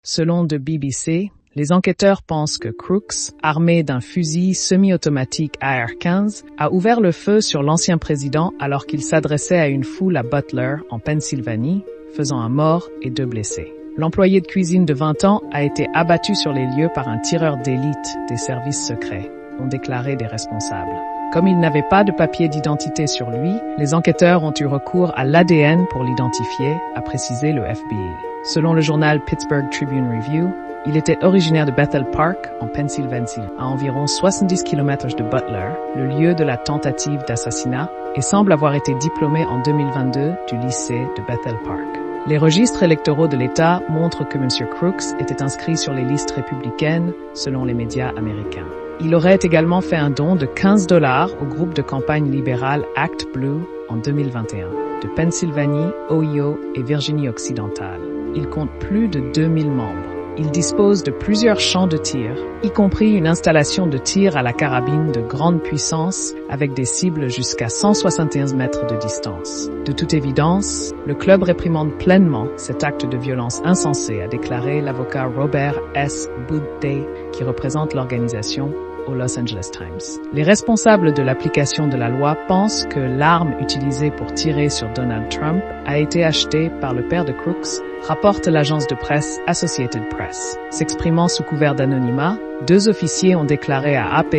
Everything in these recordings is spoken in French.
Selon The BBC, les enquêteurs pensent que Crooks, armé d'un fusil semi-automatique AR-15, a ouvert le feu sur l'ancien président alors qu'il s'adressait à une foule à Butler, en Pennsylvanie, faisant un mort et 2 blessés. L'employé de cuisine de 20 ans a été abattu sur les lieux par un tireur d'élite des services secrets, ont déclaré des responsables. Comme il n'avait pas de papier d'identité sur lui, les enquêteurs ont eu recours à l'ADN pour l'identifier, a précisé le FBI. Selon le journal Pittsburgh Tribune Review, il était originaire de Bethel Park, en Pennsylvanie, à environ 70 km de Butler, le lieu de la tentative d'assassinat, et semble avoir été diplômé en 2022 du lycée de Bethel Park. Les registres électoraux de l'État montrent que M. Crooks était inscrit sur les listes républicaines, selon les médias américains. Il aurait également fait un don de $15 au groupe de campagne libéral Act Blue en 2021, de Pennsylvanie, Ohio et Virginie-Occidentale. Il compte plus de 2000 membres. Il dispose de plusieurs champs de tir, y compris une installation de tir à la carabine de grande puissance avec des cibles jusqu'à 171 mètres de distance. De toute évidence, le club réprimande pleinement cet acte de violence insensé, a déclaré l'avocat Robert S. Budday, qui représente l'organisation au Los Angeles Times. Les responsables de l'application de la loi pensent que l'arme utilisée pour tirer sur Donald Trump a été achetée par le père de Crooks, rapporte l'agence de presse Associated Press. S'exprimant sous couvert d'anonymat, 2 officiers ont déclaré à AP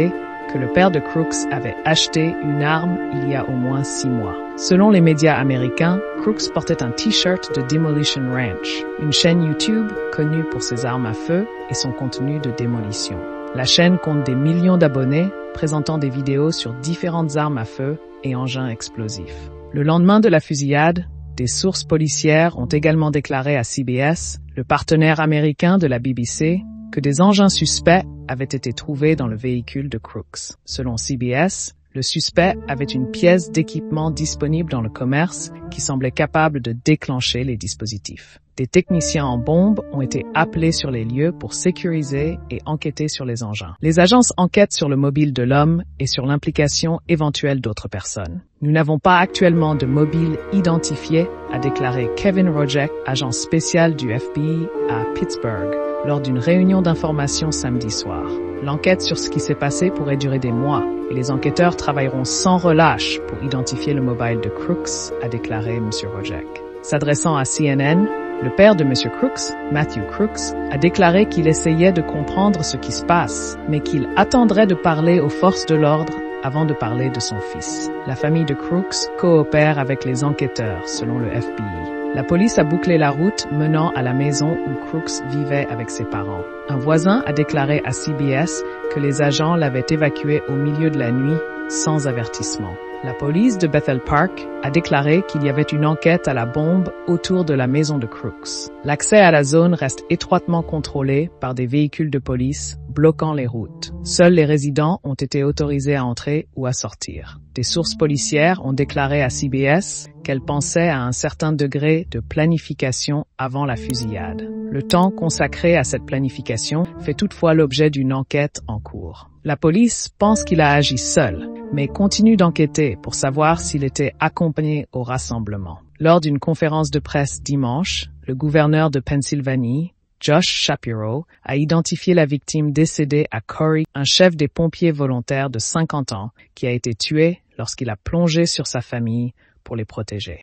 que le père de Crooks avait acheté une arme il y a au moins 6 mois. Selon les médias américains, Crooks portait un t-shirt de Demolition Ranch, une chaîne YouTube connue pour ses armes à feu et son contenu de démolition. La chaîne compte des millions d'abonnés, présentant des vidéos sur différentes armes à feu et engins explosifs. Le lendemain de la fusillade, des sources policières ont également déclaré à CBS, le partenaire américain de la BBC, que des engins suspects avaient été trouvés dans le véhicule de Crooks. Selon CBS, le suspect avait une pièce d'équipement disponible dans le commerce qui semblait capable de déclencher les dispositifs. Des techniciens en bombes ont été appelés sur les lieux pour sécuriser et enquêter sur les engins. Les agences enquêtent sur le mobile de l'homme et sur l'implication éventuelle d'autres personnes. Nous n'avons pas actuellement de mobile identifié, a déclaré Kevin Rojek, agent spécial du FBI à Pittsburgh, lors d'une réunion d'information samedi soir. L'enquête sur ce qui s'est passé pourrait durer des mois et les enquêteurs travailleront sans relâche pour identifier le mobile de Crooks, a déclaré M. Rojek. S'adressant à CNN, le père de M. Crooks, Matthew Crooks, a déclaré qu'il essayait de comprendre ce qui se passe, mais qu'il attendrait de parler aux forces de l'ordre avant de parler de son fils. La famille de Crooks coopère avec les enquêteurs, selon le FBI. La police a bouclé la route menant à la maison où Crooks vivait avec ses parents. Un voisin a déclaré à CBS que les agents l'avaient évacué au milieu de la nuit sans avertissement. La police de Bethel Park a déclaré qu'il y avait une enquête à la bombe autour de la maison de Crooks. L'accès à la zone reste étroitement contrôlé par des véhicules de police bloquant les routes. Seuls les résidents ont été autorisés à entrer ou à sortir. Des sources policières ont déclaré à CBS qu'elles pensaient à un certain degré de planification avant la fusillade. Le temps consacré à cette planification fait toutefois l'objet d'une enquête en cours. La police pense qu'il a agi seul, mais continue d'enquêter pour savoir s'il était accompagné au rassemblement. Lors d'une conférence de presse dimanche, le gouverneur de Pennsylvanie, Josh Shapiro, a identifié la victime décédée à Corey, un chef des pompiers volontaires de 50 ans, qui a été tué lorsqu'il a plongé sur sa famille pour les protéger.